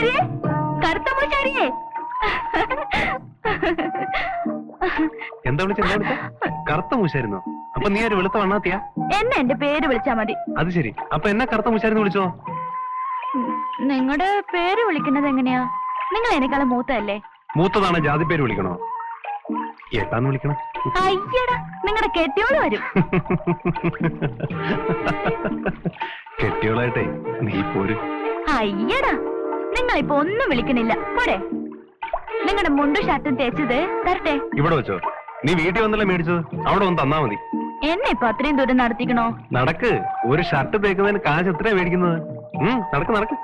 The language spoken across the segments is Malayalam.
മൂശാരിയെ, കറുത്ത മൂശാരിയെ. എന്താ വിളിച്ച കറുത്ത മൂശായിരുന്നോ? അപ്പൊ നീ ഒരു വെളുത്ത വണ്ണാത്തിയാ? എന്നെ എന്റെ പേര് വിളിച്ചാ മതി. അത് ശരി. അപ്പൊ എന്നെ കറുത്ത മൂശാരിന്ന് വിളിച്ചോ? നിങ്ങളുടെ പേര് വിളിക്കുന്നത് എങ്ങനെയാ? നിങ്ങൾ എന്നെക്കാളും മൂത്തല്ലേ? മൂത്തതാണ് ജാതി പേര് വിളിക്കണോ? ഏട്ടാന്ന് വിളിക്കണം. അയ്യടാ, നിങ്ങളുടെ കെട്ടിയോള് വരും. കെട്ടിയോളായിട്ടേ നീ പോര്. അയ്യടാ, നിങ്ങളിപ്പോ ഒന്നും വിളിക്കണില്ല. പോരെ, നിങ്ങളുടെ മുണ്ടും ഷർട്ടും തേച്ചത് തരട്ടെ. ഇവിടെ വെച്ചോ? നീ വീട്ടിൽ വന്നല്ലേ മേടിച്ചത്? അവിടെ ഒന്ന് തന്നാ മതി. എന്നെ ഇപ്പൊ അത്രയും ദൂരം നടത്തിക്കണോ? നടക്ക്. ഒരു ഷർട്ട് തേക്കുന്നതിന് കാശ് എത്രയാ മേടിക്കുന്നത്? നടക്ക് നടക്ക്.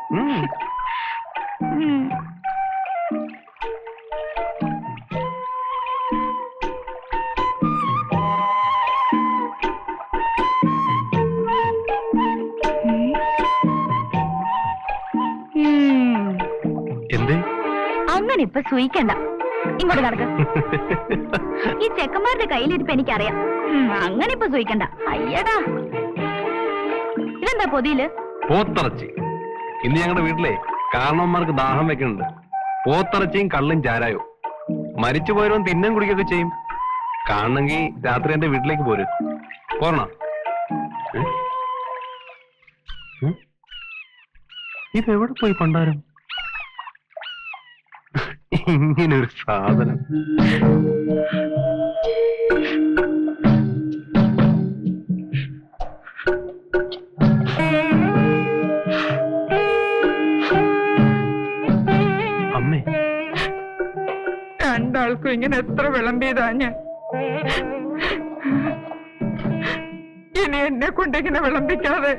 എന്തേ അങ്ങനെ ഇപ്പൊ സൂയിക്കണ്ട, ഇങ്ങോട്ട് നടക്ക്. ഈ ചെക്കന്മാരുടെ കയ്യിലിരിപ്പ് എനിക്കറിയാം. അങ്ങനെ ഇപ്പൊ സൂയിക്കണ്ട. അയ്യടാ, ഇതെന്താ പൊതിയില്? പോത്തിറച്ചി. ഇന്ന് ഞങ്ങളുടെ വീട്ടിലെ കാരണവന്മാർക്ക് ദാഹം വെക്കുന്നുണ്ട്. പോത്തിറച്ചിയും കള്ളും ചാരായോ. മരിച്ചു പോയവരും തിന്നും കുടിക്കൊക്കെ ചെയ്യും. കാണണമെങ്കിൽ രാത്രി എന്റെ വീട്ടിലേക്ക് പോരും. പോരണോ? ഇതെവിടെ പോയി പണ്ടാരം? ഇങ്ങനൊരു സാധനം. അമ്മേ, രണ്ടാൾക്കും ഇങ്ങനെ എത്ര വിളമ്പിയതാ ഞാൻ. ഇനി എന്നെ കൊണ്ടിങ്ങനെ വിളമ്പിക്കാതെ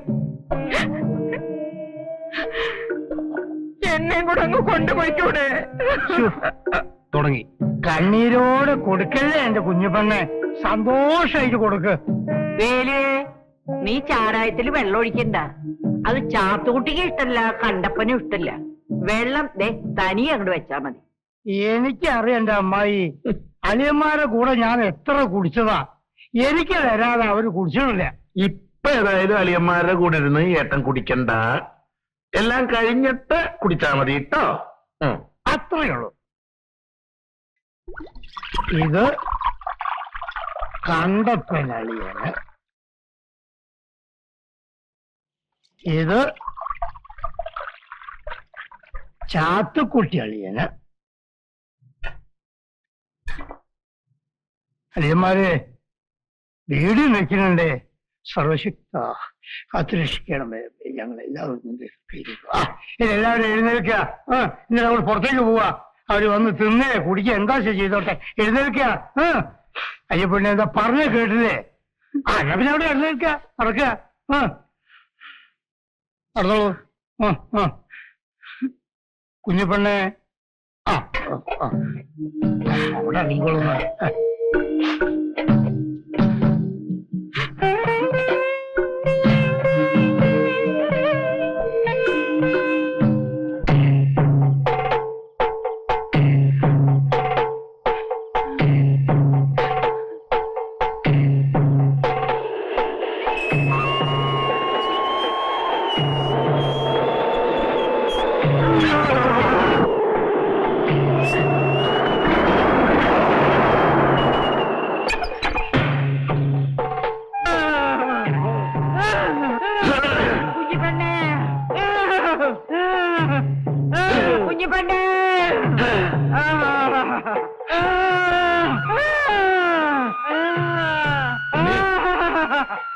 എന്നെ കൂടെ അങ്ങ് കൊണ്ടുപോയിക്കൂടെ? തുടങ്ങി. കണ്ണീരോട് കൊടുക്കല്ലേ എന്റെ കുഞ്ഞുപെണ്ണെ, സന്തോഷായിട്ട് കൊടുക്ക്. വേലേ, നീ ചാരായത്തിൽ വെള്ളം ഒഴിക്കണ്ട. അത് ചാത്തുകുട്ടിക്ക് ഇഷ്ടല്ല, കണ്ടപ്പനും ഇഷ്ടല്ല. വെള്ളം തനിയെ അങ്ങോട്ട് വെച്ചാ മതി. എനിക്കറിയാം എന്റെ അമ്മായി, അലിയന്മാരുടെ കൂടെ ഞാൻ എത്ര കുടിച്ചതാ. എനിക്ക് തരാതെ അവര് കുടിച്ചിട്ടില്ല. ഇപ്പൊ ഏതായാലും അലിയന്മാരുടെ കൂടെ ഇരുന്ന് ഏട്ടൻ കുടിക്കണ്ട. എല്ലാം കഴിഞ്ഞിട്ട് കുടിച്ചാ മതി കേട്ടോ. അത്രയുള്ളൂ. ഇത് കണ്ടപ്പനളിയന്, ഇത് ചാത്തുക്കുട്ടി അളിയന്. അളിയന്മാരെ, വീട് വെക്കുന്നുണ്ടേ. സർവശക്ത കാത്തുരക്ഷിക്കണമേ. ഞങ്ങളെല്ലാവരും എല്ലാവരും എഴുന്നേൽക്കുക. ഇന്നലെ നമ്മൾ പുറത്തേക്ക് പോവാ. അവര് വന്ന് തിന്നേ കുടിക്കുക എന്താ ചെയ്തോട്ടെ. എഴുന്നേൽക്കുക. അയ്യപ്പെണ്ണെ എന്താ പറഞ്ഞ കേട്ടില്ലേ? പിന്നെ അവിടെ എഴുന്നേൽക്കുക, നടക്കുക. നടന്നോളൂ. കുഞ്ഞുപെണ്ണെ, അവിടെ ഇറങ്ങിക്കോളുന്ന.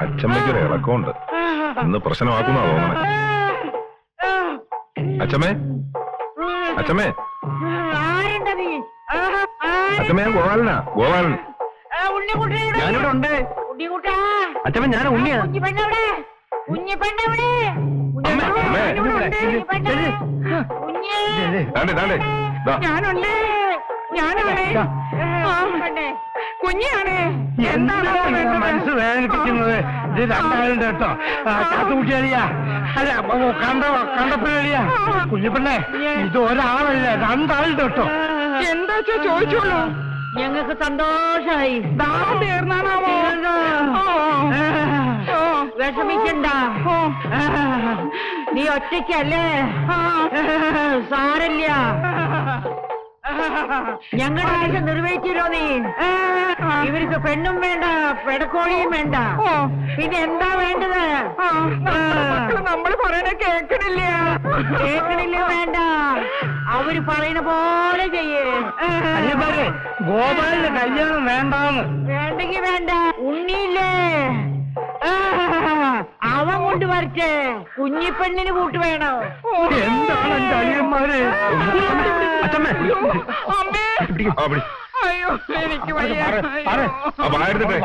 അച്ചമ്മയ്ക്കൊരു ഇളക്കമുണ്ട്. ഇന്ന് പ്രശ്നമാക്കുന്ന തോന്നണേ. അച്ചമ്മേ, അച്ചമ്മേ, അച്ചമ്മ, ഞാൻ ഗോപാലനാ. ഗോപാലൻ. ഞാനിവിടെ ഉണ്ട്. അച്ചമ്മ, ഞാൻ ഉണ്ണിയാ. മനസ്സ് വേദനിപ്പിക്കുന്നത് ഇത് രണ്ടാളുണ്ട് കേട്ടോ. ചാത്തുകുട്ടിയളിയാ, അല്ല കണ്ടപ്പനളിയാ. കുഞ്ഞിപ്പെണ്ണെ, ഇത് ഒരാളല്ല, രണ്ടാളുണ്ട് കേട്ടോ. എന്താ ചോദിച്ചോളൂ. ഞങ്ങൾക്ക് സന്തോഷായി. തീർന്നാണാവോ? വിഷമിക്കണ്ട. നീ ഒറ്റയ്ക്കല്ലേ സാരല്ല ഞങ്ങളുടെ ആശ നിറവേറ്റിരോ നീ ഇവർക്ക് പെണ്ണും വേണ്ട പെടക്കോഴിയും വേണ്ട പിന്നെ എന്താ വേണ്ടത് നമ്മൾ പറയണ കേക്കണില്ല വേണ്ട അവര് പറയുന്ന പോലെ ചെയ്യേ അനിയന്മാരെ ഗോപാലിന്റെ കല്യാണം വേണ്ടാന്ന്. വേണ്ടെങ്കി വേണ്ട ഉണ്ണിയില്ലേ അവൻ കൊണ്ട് വരട്ടെ കുഞ്ഞിപ്പെണ്ണിന് കൂട്ട് വേണോ എന്താണ് എന്റെ അനിയന്മാരെ? അച്ഛമ്മേ അമ്മേ ആ പിടി. അയ്യോ എനിക്ക് വയ്യ ആ വായെടുത്തിട്ടെ.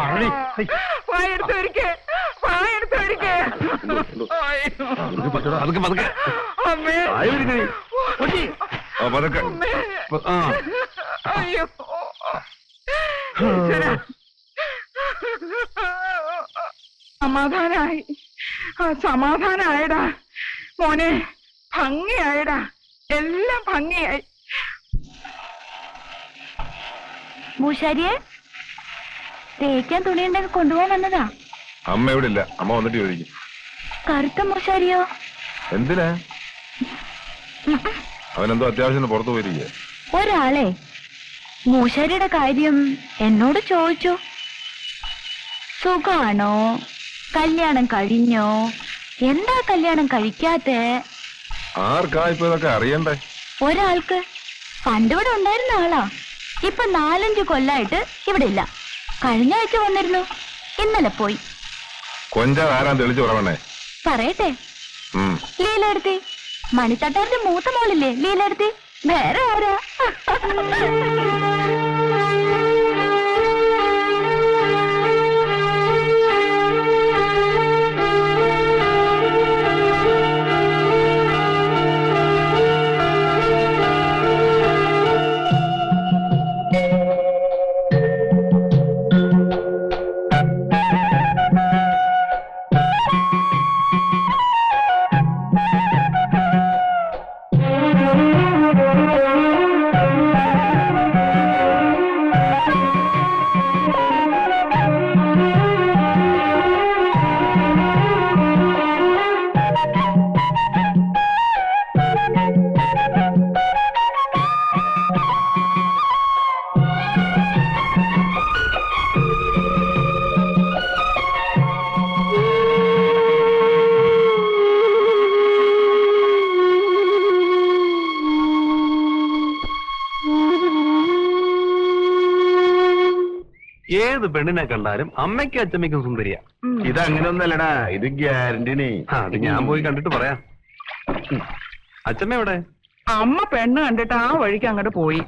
വായെടുത്തവരിക്കേ അതൊക്കെ പതുക്കെ അമ്മേ ആ പതുക്കെ. ആ അയ്യോ ഈശ്വരാ. സമാധാനായി സമാധാനായടാ മോനെ, ഭംഗിയായടാ, എല്ലാം ഭംഗിയായി. മൂശാരിയെ തേക്കാൻ തുണിയുണ്ടെങ്കിൽ കൊണ്ടുപോകാൻ വന്നതാ. അമ്മ ഇവിടെ ഇല്ല. അമ്മ വന്നിട്ട് ചോദിക്കും. കറുത്ത മൂശാരിയോ? എന്തിനാ? അവനെന്തോ അത്യാവശ്യത്തിന് പുറത്തു പോയിരിക്കുക. ഒരാളെ മൂശാരിയുടെ കാര്യം എന്നോട് ചോദിച്ചു. സുഖാണോ? കല്യാണം കഴിഞ്ഞോ? എന്താ കല്യാണം കഴിക്കാത്തെ? ആർക്കാ ഇപ്പൊ ഇതൊക്കെ അറിയണ്ടേ? ഒരാൾക്ക് പണ്ടിവിടെ ഉണ്ടായിരുന്ന ആളാ. ഇപ്പൊ 4-5 കൊല്ലായിട്ട് ഇവിടെ ഇല്ല. കഴിഞ്ഞ ആഴ്ച വന്നിരുന്നു, ഇന്നലെ പോയി. കൊഞ്ചാ ആരാൻ തെളിച്ചു പറവണേ? പറയട്ടെ, ലീലയെടുത്തി. മണിത്തട്ടാന്റെ മൂത്ത മോളില്ലേ ലീലയെടുത്തി? വേറെ ആരാ? ഏത് പെണ്ണിനെ കണ്ടാലും അമ്മയ്ക്കും അച്ഛമ്മയ്ക്കും സുന്ദരിയാ. ഇതങ്ങനെ ഒന്നല്ലടാ, ഇത് ഗ്യാരണ്ടിനി. അത് ഞാൻ പോയി കണ്ടിട്ട് പറയാം. അച്ഛമ്മ എവിടെ? അമ്മ പെണ്ണ് കണ്ടിട്ട് ആ വഴിക്ക് അങ്ങോട്ട് പോയി.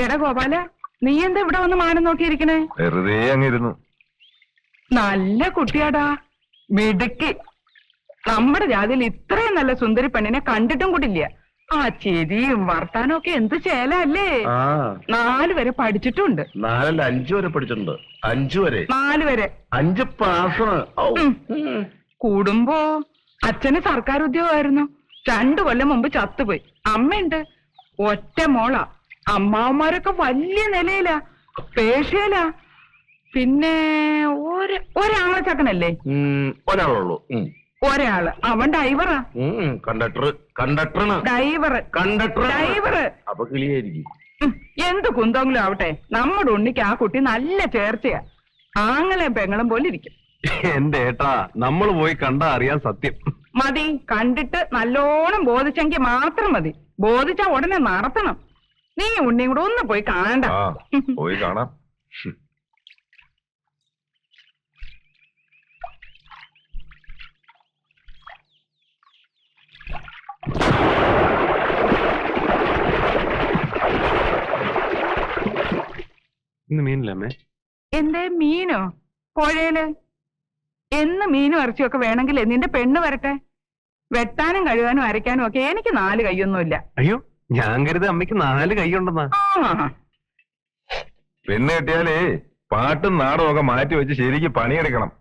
എടാ ഗോപാല, നീ എന്താ ഇവിടെ വന്ന് മാനം നോക്കിയിരിക്കണേ? വെറുതെ അങ്ങിരുന്നു. നല്ല കുട്ടിയാടാ, മിടുക്കി. നമ്മുടെ ജാതിയിൽ ഇത്രയും നല്ല സുന്ദരി പെണ്ണിനെ കണ്ടിട്ടും കൂടില്ല. ആ ചിരിയും വർത്താനും ഒക്കെ എന്ത് ചേലല്ലേ. 4 വരെ പഠിച്ചിട്ടുണ്ട്. 4 അല്ല 5 വരെ പഠിച്ചിട്ടുണ്ട്. 5 വരെ. 4 വരെ. 5 പാസ്. കൂടുമ്പോ അച്ഛന് സർക്കാർ ഉദ്യോഗമായിരുന്നു. 2 കൊല്ലം മുമ്പ് ചത്തുപോയി. അമ്മയുണ്ട്, ഒറ്റ മോളാ. അമ്മാവന്മാരൊക്കെ വലിയ നിലയിലാ, പേഷ്യലാ. പിന്നെ ഒരാളച്ചക്കനല്ലേ? ഒരാളുള്ളൂ. ഒരാള് അവൻ ഡ്രൈവറാ. ഡ്രൈവറ്. അപ്പൊ കിളിയായിരിക്കും. എന്ത് കുന്തെങ്കിലും ആവട്ടെ, നമ്മുടെ ഉണ്ണിക്ക് ആ കുട്ടി നല്ല ചേർച്ചയാ. ആങ്ങളെയും പെങ്ങളും പോലെ ഇരിക്കും. എന്റെ ഏട്ടാ, നമ്മൾ പോയി കണ്ടാ അറിയാൻ സത്യം. മതി, കണ്ടിട്ട് നല്ലോണം ബോധിച്ചെങ്കിൽ മാത്രം മതി. ബോധിച്ചാ ഉടനെ നടത്തണം. നീ ഉണ്ണിയും കൂടെ ഒന്ന് പോയി കാണണ്ട. ആ പോയി കാണാം. ഇന്ന് മീനില്ലമ്മേ. എന്തേ മീനോ? പുഴയില് എന്ന് മീനും ഇറച്ചിയൊക്കെ വേണമെങ്കിൽ നിന്റെ പെണ്ണ് വരട്ടെ. വെട്ടാനും കഴുകാനും അരയ്ക്കാനും ഒക്കെ എനിക്ക് 4 കൈയൊന്നുമില്ല. അയ്യോ, ഞാൻ കരുതി അമ്മയ്ക്ക് 4 കൈയുണ്ടെന്നാ. പെണ്ണ് കിട്ടിയാലേ പാട്ടും നാടകം ഒക്കെ മാറ്റി വെച്ച് ശരിക്ക് പണിയെടുക്കണം.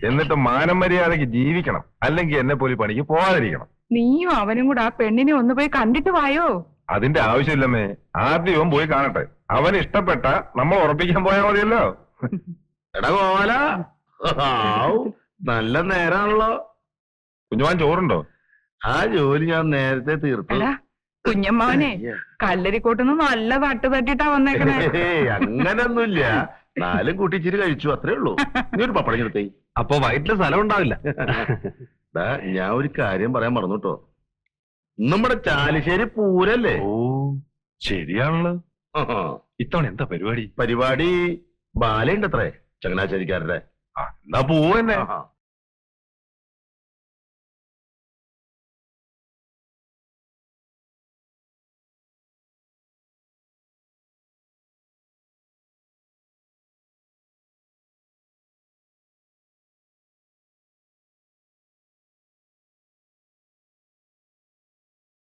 എന്നിട്ട് മാനം മര്യാദയ്ക്ക് ജീവിക്കണം. അല്ലെങ്കിൽ എന്നെ പോലെ പണിക്ക് പോകാതിരിക്കണം. നീയും അവനും കൂടെ ആ പെണ്ണിനെ ഒന്ന് പോയി കണ്ടിട്ട് വായോ. അതിന്റെ ആവശ്യമില്ലമ്മേ. ആദ്യവും പോയി കാണട്ടെ. അവന് ഇഷ്ടപ്പെട്ട നമ്മൾ ഉറപ്പിക്കാൻ പോയാൽ മതിയല്ലോ. എടാ ഗോപാല, നല്ല നേരാണല്ലോ. കുഞ്ഞുമാൻ ചോറുണ്ടോ? ആ ജോലി ഞാൻ നേരത്തെ തീർത്തു. എടാ കുഞ്ഞമ്മാവനെ കല്ലരിക്കോട്ടുന്ന് നല്ല തട്ട് തട്ടിട്ടാ വന്നേക്കണേ. അങ്ങനൊന്നുമില്ല, 4 കൂട്ടിച്ചിരി കഴിച്ചു, അത്രേ ഉള്ളൂ. നീ ഒരു പപ്പടം എടുത്തേ. അപ്പൊ വയറ്റില് സ്ഥലം ഉണ്ടാവില്ല. ഞാൻ ഒരു കാര്യം പറയാൻ മറന്നുട്ടോ. നമ്മുടെ ചാലിശ്ശേരി പൂരല്ലേ? ഓ ശരിയാണല്ലോ. ഇത്തവണ എന്താ പരിപാടി? പരിപാടി ബാലയുണ്ട് അത്രേ, ചങ്ങനാശ്ശേരിക്കാരുടെ. ആ എന്നാ പോവന്നെ.